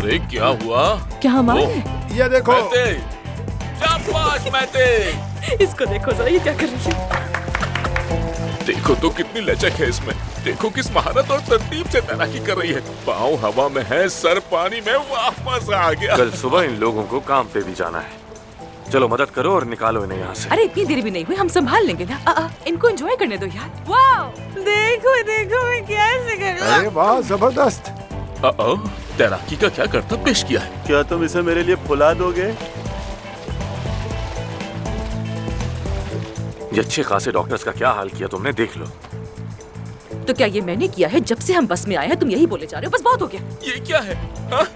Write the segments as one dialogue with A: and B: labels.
A: अरे क्या हुआ?
B: क्या हम आ
A: ओह,
B: गए?
C: ये देखो।
A: महते, शाबाश महते।
B: इसको देखो जरा, ये क्या कर रही है?
A: देखो तो कितनी लचक है इसमें। देखो किस महारत और तरतीब से तैराकी कर रही है। पाँव हवा में है, सर पानी में। वाह, मजा आ गया।
D: कल सुबह इन लोगों को काम पे भी जाना है। चलो मदद करो और निकालो इन्हें यहाँ से।
B: अरे इतनी देर भी नहीं हुई, हम संभाल लेंगे ना। इनको एंजॉय करने दो यार। वाह, देखो देखो मैं कैसे कर रही हूँ।
C: अरे वाह, जबरदस्त।
A: तैराकी का क्या करतब पेश किया है?
E: क्या तुम इसे मेरे लिए फुला दोगे?
D: ये अच्छे खासे डॉक्टर्स का क्या हाल किया तुमने, देख लो।
B: तो क्या ये मैंने किया है? जब से हम बस में आए हैं तुम यही बोले जा रहे हो। बस बहुत हो गया।
A: ये क्या है? हाँ?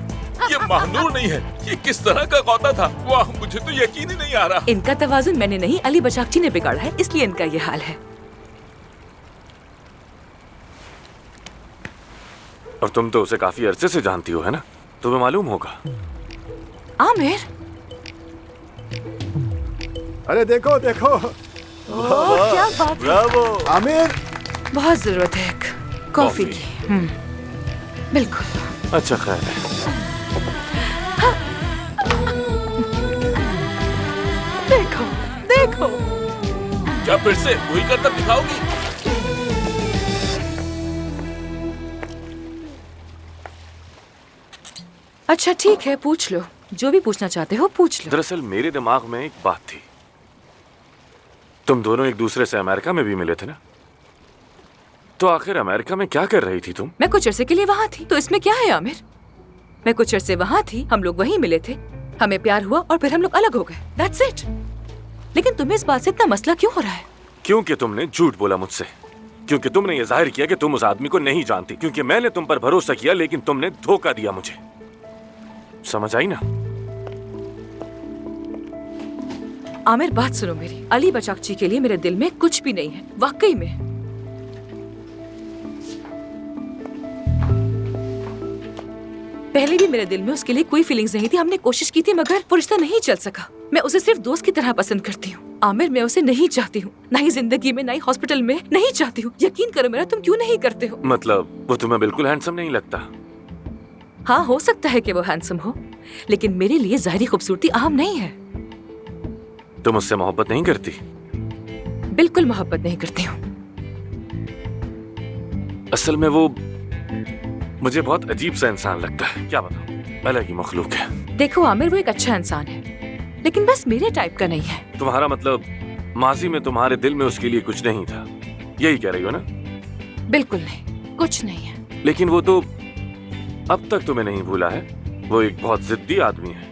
A: ये महानूर नहीं है। ये किस तरह का गौता था? वाह, मुझे तो यकीन ही नहीं आ रहा।
B: इनका तवाजुन मैंने नहीं, अली बचाकची ने बिगाड़ा है, इसलिए इनका ये हाल है।
D: और तुम तो उसे काफी अरसे से जानती हो, है ना? तुम्हें मालूम होगा।
B: आमिर,
C: अरे देखो देखो।
B: ओह, क्या बात है।
E: ब्रावो।
C: आमिर,
B: बहुत जरूरत है एक कॉफी की। बिल्कुल।
D: अच्छा ख्याल है।
B: देखो देखो।
A: क्या फिर से वही करतब दिखाओगी?
B: अच्छा ठीक है, पूछ लो जो भी पूछना चाहते हो, पूछ लो।
D: दरअसल मेरे दिमाग में एक बात थी। तुम दोनों एक दूसरे से अमेरिका में भी मिले थे ना? तो आखिर अमेरिका में क्या कर रही थी तुम?
B: मैं कुछ अरसे के लिए वहाँ थी, तो इसमें क्या है आमिर? मैं कुछ अरसे वहाँ थी, हम लोग वहीं मिले थे, हमें प्यार हुआ और फिर हम लोग अलग हो गए। That's it। लेकिन तुम्हें इस बात से इतना मसला क्यों हो रहा है?
D: क्योंकि तुमने झूठ बोला मुझसे। क्योंकि तुमने ये जाहिर किया कि तुम उस आदमी को नहीं जानती। क्योंकि मैंने तुम पर भरोसा किया, लेकिन तुमने धोखा दिया मुझे। समझ आई ना?
B: आमिर बात सुनो मेरी। अली बचाकची के लिए मेरे दिल में कुछ भी नहीं है, वाकई में। पहले भी मेरे दिल में उसके लिए कोई फीलिंग्स नहीं थी। हमने कोशिश की थी मगर वो रिश्ता नहीं चल सका। मैं उसे सिर्फ दोस्त की तरह पसंद करती हूँ आमिर। मैं उसे नहीं चाहती हूँ, ना ही जिंदगी में, ना ही हॉस्पिटल में। नहीं चाहती हूँ। यकीन करो मेरा, तुम क्यों नहीं करते हो?
D: मतलब वो तुम्हें बिल्कुल हैंडसम नहीं लगता?
B: हाँ, हो सकता है कि वो हैंडसम हो, लेकिन मेरे लिए ज़ाहिरी खूबसूरती अहम नहीं है।
D: तुम उससे मोहब्बत नहीं करती?
B: बिल्कुल मोहब्बत नहीं करती हूँ।
D: असल में वो मुझे बहुत अजीब सा इंसान लगता है। क्या बताऊं, अलग ही मखलूक है।
B: देखो आमिर, वो एक अच्छा इंसान है, लेकिन बस मेरे टाइप का नहीं है।
D: तुम्हारा मतलब माजी में तुम्हारे दिल में उसके लिए कुछ नहीं था, यही कह रही हो ना?
B: बिल्कुल नहीं, कुछ नहीं है।
D: लेकिन वो तो अब तक तुम्हें नहीं भूला है। वो एक बहुत जिद्दी आदमी है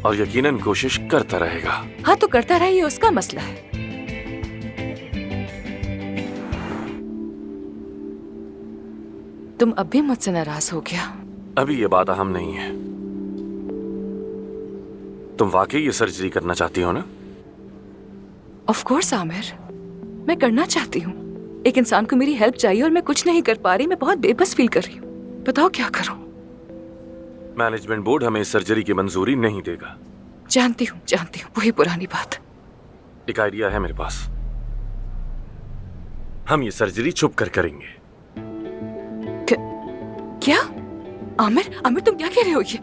D: और यकीनन कोशिश करता रहेगा।
B: हाँ तो करता रहे, ये उसका मसला है। तुम अब भी मुझसे नाराज हो गया?
D: अभी ये बात अहम नहीं है। तुम वाकई ये सर्जरी करना चाहती हो ना?
B: ऑफ कोर्स आमिर, मैं करना चाहती हूँ। एक इंसान को मेरी हेल्प चाहिए और मैं कुछ नहीं कर पा रही। मैं बहुत बेबस फील कर रही हूँ। बताओ क्या करूँ?
D: मैनेजमेंट बोर्ड हमें इस सर्जरी की मंजूरी नहीं देगा।
B: जानती हूँ, वही पुरानी बात।
D: एक आइडिया है मेरे पास। हम ये सर्जरी छुप कर करेंगे।
B: क्या? आमिर, तुम क्या कह रहे हो? ये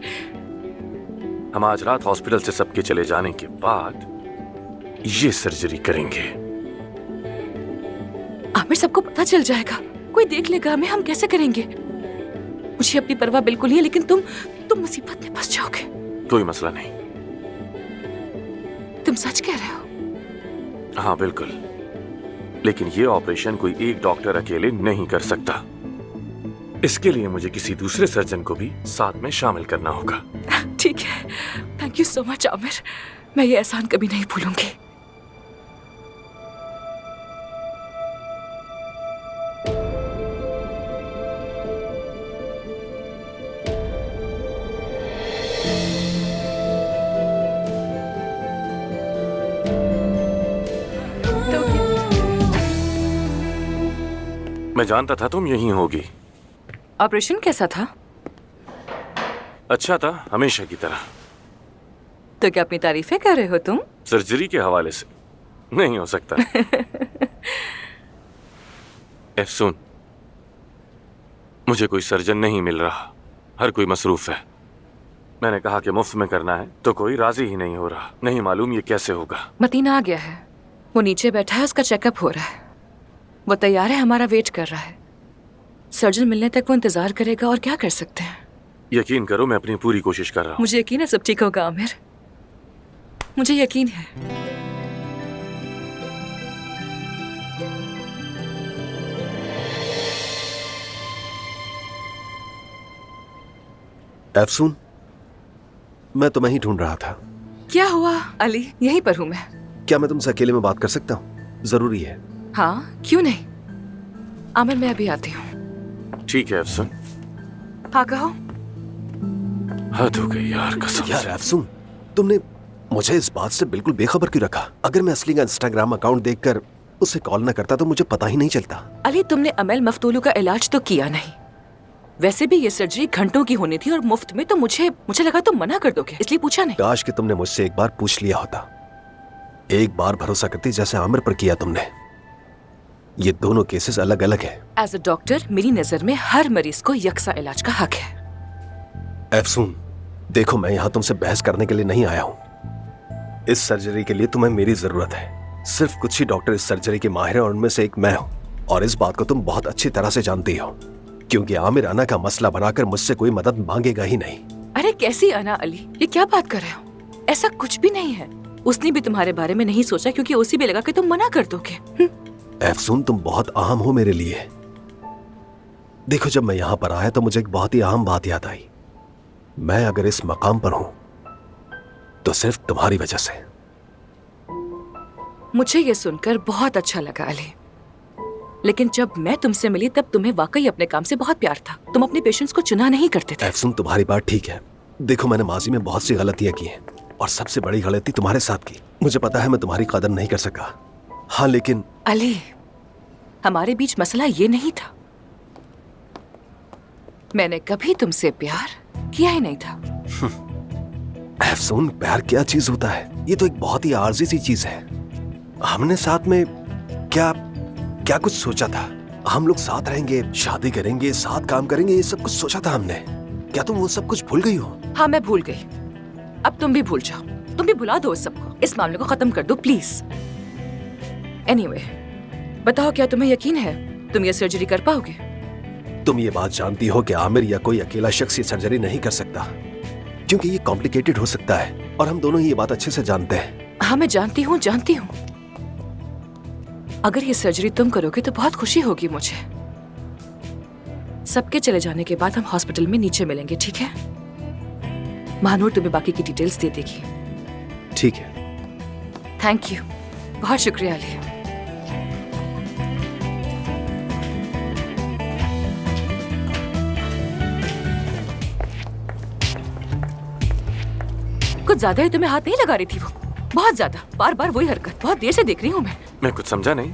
D: हम आज रात हॉस्पिटल से सबके चले जाने के बाद ये सर्जरी करेंगे।
B: आमिर, सबको पता चल जाएगा, कोई देख लेगा हमें। हम कैसे करेंगे? मुझे अपनी परवाह बिल्कुल नहीं है, लेकिन तुम मुसीबत में फंस जाओगे।
D: कोई मसला नहीं।
B: तुम सच कह रहे हो?
D: हाँ बिल्कुल। लेकिन ये ऑपरेशन कोई एक डॉक्टर अकेले नहीं कर सकता। इसके लिए मुझे किसी दूसरे सर्जन को भी साथ में शामिल करना होगा।
B: ठीक है, thank you so much Aamir. मैं ये एहसान कभी नहीं भूलूंगी।
D: मैं जानता था तुम यहीं होगी।
B: ऑपरेशन कैसा था?
D: अच्छा था, हमेशा की तरह।
B: तो क्या अपनी तारीफें कर रहे हो तुम?
D: सर्जरी के हवाले से नहीं हो सकता। सुन, मुझे कोई सर्जन नहीं मिल रहा। हर कोई मसरूफ है। मैंने कहा कि मुफ्त में करना है तो कोई राजी ही नहीं हो रहा। नहीं मालूम ये कैसे होगा।
B: मतीन आ गया है, वो नीचे बैठा है, उसका चेकअप हो रहा है। वो तैयार है, हमारा वेट कर रहा है। सर्जन मिलने तक वो इंतजार करेगा, और क्या कर सकते हैं।
D: यकीन करो मैं अपनी पूरी कोशिश कर रहा हूँ।
B: मुझे यकीन है सब ठीक होगा आमिर, मुझे यकीन है।
C: अफसून, मैं तुम्हें ही ढूंढ रहा था।
B: क्या हुआ अली? यहीं पर हूँ मैं।
C: क्या मैं तुमसे अकेले में बात कर सकता हूँ? जरूरी है।
B: हाँ, क्यों नहीं। आमिर, मैं अभी आती हूँ।
D: ठीक है अफसून।
B: हाँ कहो।
D: हद हो गई यार, कसम
C: यार
D: से।
C: अफसून, तुमने मुझे इस बात से बिल्कुल बेखबर क्यों रखा? अगर मैं असली का इंस्टाग्राम अकाउंट देखकर उसे कॉल न करता तो मुझे पता ही नहीं चलता।
B: अली, तुमने अमल मफ्तूलू का इलाज तो किया नहीं। वैसे भी ये सर्जरी घंटों की होनी थी और मुफ्त में, तो मुझे लगा तुम मना कर दोगे, इसलिए पूछा नहीं।
C: काश कि तुमने मुझसे एक बार पूछ लिया होता। एक बार भरोसा करती जैसे आमिर पर किया तुमने। ये दोनों केसेस अलग अलग हैं।
B: एज अ डॉक्टर मेरी नजर में हर मरीज को यकसा इलाज का हक है।
C: अफसून, देखो मैं यहाँ तुमसे बहस करने के लिए नहीं आया हूँ। इस सर्जरी के लिए तुम्हें मेरी जरूरत है। सिर्फ कुछ ही डॉक्टर इस सर्जरी के माहिर हैं और उनमें से एक मैं हूँ। और इस बात को तुम बहुत अच्छी तरह से जानती हो, क्योंकि आमिर अना का मसला बनाकर मुझसे कोई मदद मांगेगा ही नहीं।
B: अरे कैसी अना अली, ये क्या बात कर रहे हो? ऐसा कुछ भी नहीं है। उसने भी तुम्हारे बारे में नहीं सोचा, क्योंकि उसी भी लगा कि तुम मना कर दोगे।
C: अफसून, तुम बहुत अहम हो मेरे लिए। देखो, जब मैं यहाँ पर आया तो मुझे एक बहुत ही अहम बात याद आई। मैं अगर इस मकाम पर हूँ तो सिर्फ तुम्हारी वजह से।
B: मुझे ये सुनकर बहुत अच्छा लगा अली, लेकिन जब मैं तुमसे मिली तब तुम्हें वाकई अपने काम से बहुत प्यार था। तुम अपने पेशेंट्स को चुना नहीं करते थे।
C: अफसून, तुम्हारी बात ठीक है। देखो, मैंने माजी में बहुत सी गलतियां की हैं और सबसे बड़ी गलती तुम्हारे साथ की। मुझे पता है मैं तुम्हारी कदर नहीं कर सका। हाँ, लेकिन
B: अली, हमारे बीच मसला ये नहीं था। मैंने कभी तुमसे प्यार किया ही नहीं था।
C: अफसून, प्यार क्या चीज होता है? ये तो एक बहुत ही आर्जी सी चीज है। हमने साथ में क्या कुछ सोचा था? हम लोग साथ रहेंगे, शादी करेंगे, साथ काम करेंगे, ये सब कुछ सोचा था हमने। क्या तुम वो सब कुछ भूल गई हो?
B: हाँ, मैं भूल गई। अब तुम भी भूल जाओ, तुम भी भुला दो इस सबको। इस मामले को खत्म कर दो प्लीज। एनीवे, बताओ, क्या तुम्हें यकीन है तुम ये सर्जरी कर पाओगे?
C: तुम ये बात जानती हो कि आमिर या कोई अकेला शख्स ये सर्जरी नहीं कर सकता, क्योंकि ये कॉम्प्लिकेटेड हो सकता है और हम दोनों ही ये बात अच्छे से जानते हैं।
B: हाँ, मैं जानती हूँ। अगर ये सर्जरी तुम करोगे तो बहुत खुशी होगी मुझे। सबके चले जाने के बाद हम हॉस्पिटल में नीचे मिलेंगे, ठीक है? महानूर तुम्हें बाकी की डिटेल्स दे देगी।
C: ठीक है।
B: थैंक यू, बहुत शुक्रिया अली। कुछ ज्यादा ही तुम्हें हाथ नहीं लगा रही थी वो? बहुत ज्यादा, बार बार वही हरकत। बहुत देर से देख रही हूँ
D: मैं कुछ समझा नहीं।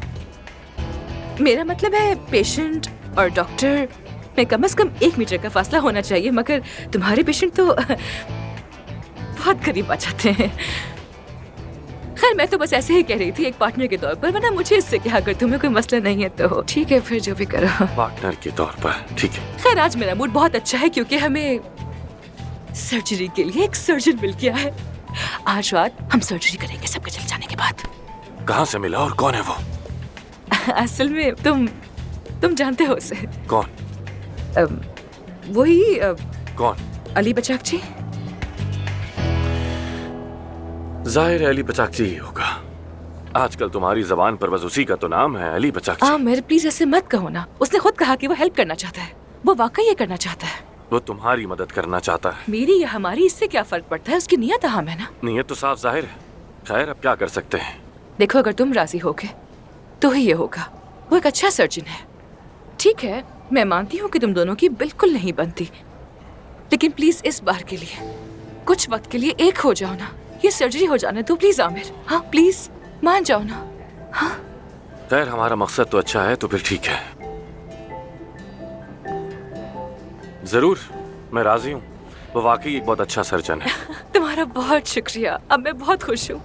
B: मेरा मतलब है पेशेंट और डॉक्टर में कम से कम 1 मीटर का फासला होना चाहिए, मगर तुम्हारे पेशेंट तो बहुत करीब आ जाते हैं। खैर, मैं तो बस ऐसे ही कह रही थी एक पार्टनर के तौर पर, वरना मुझे इससे क्या, अगर तुम्हें कोई मसला नहीं है तो ठीक है, फिर जो भी करो।
D: पार्टनर के तौर पर ठीक है।
B: खैर, आज मेरा मूड बहुत अच्छा है क्योंकि हमें सर्जरी के लिए एक सर्जन मिल गया है। आज रात हम सर्जरी करेंगे सबके चले जाने के बाद।
D: कहाँ से मिला और कौन है वो?
B: असल में तुम जानते हो उसे।
D: कौन?
B: वही
D: कौन?
B: अली बचाक जी।
D: जाहिर है अली बचाकची ही होगा। आजकल तुम्हारी जबान पर बस उसी का तो नाम है, अली बचाकची।
B: आमिर, प्लीज ऐसे मत कहो ना। उसने खुद कहा कि वो हेल्प करना चाहता है। वो वाकई ये करना चाहता है।
D: वो तुम्हारी मदद करना चाहता है।
B: मेरी या हमारी इससे क्या फर्क पड़ता है? उसकी नियत अहम है ना।
D: नियत तो साफ जाहिर है। खैर, अब क्या कर सकते हैं।
B: देखो, अगर तुम राजी होगे तो ही ये होगा। वो एक अच्छा सर्जन है। ठीक है, मैं मानती हूँ कि तुम दोनों की बिल्कुल नहीं बनती, लेकिन प्लीज इस बार के लिए, कुछ वक्त के लिए एक हो जाओ ना। ये सर्जरी हो जाने दो प्लीज आमिर। हाँ प्लीज, मान जाओ ना। हाँ
D: खैर, हमारा मकसद तो अच्छा है तो फिर ठीक है। जरूर, मैं राजी हूँ। वो वाकई एक बहुत अच्छा सर्जन है।
B: तुम्हारा बहुत शुक्रिया। अब मैं बहुत खुश हूँ।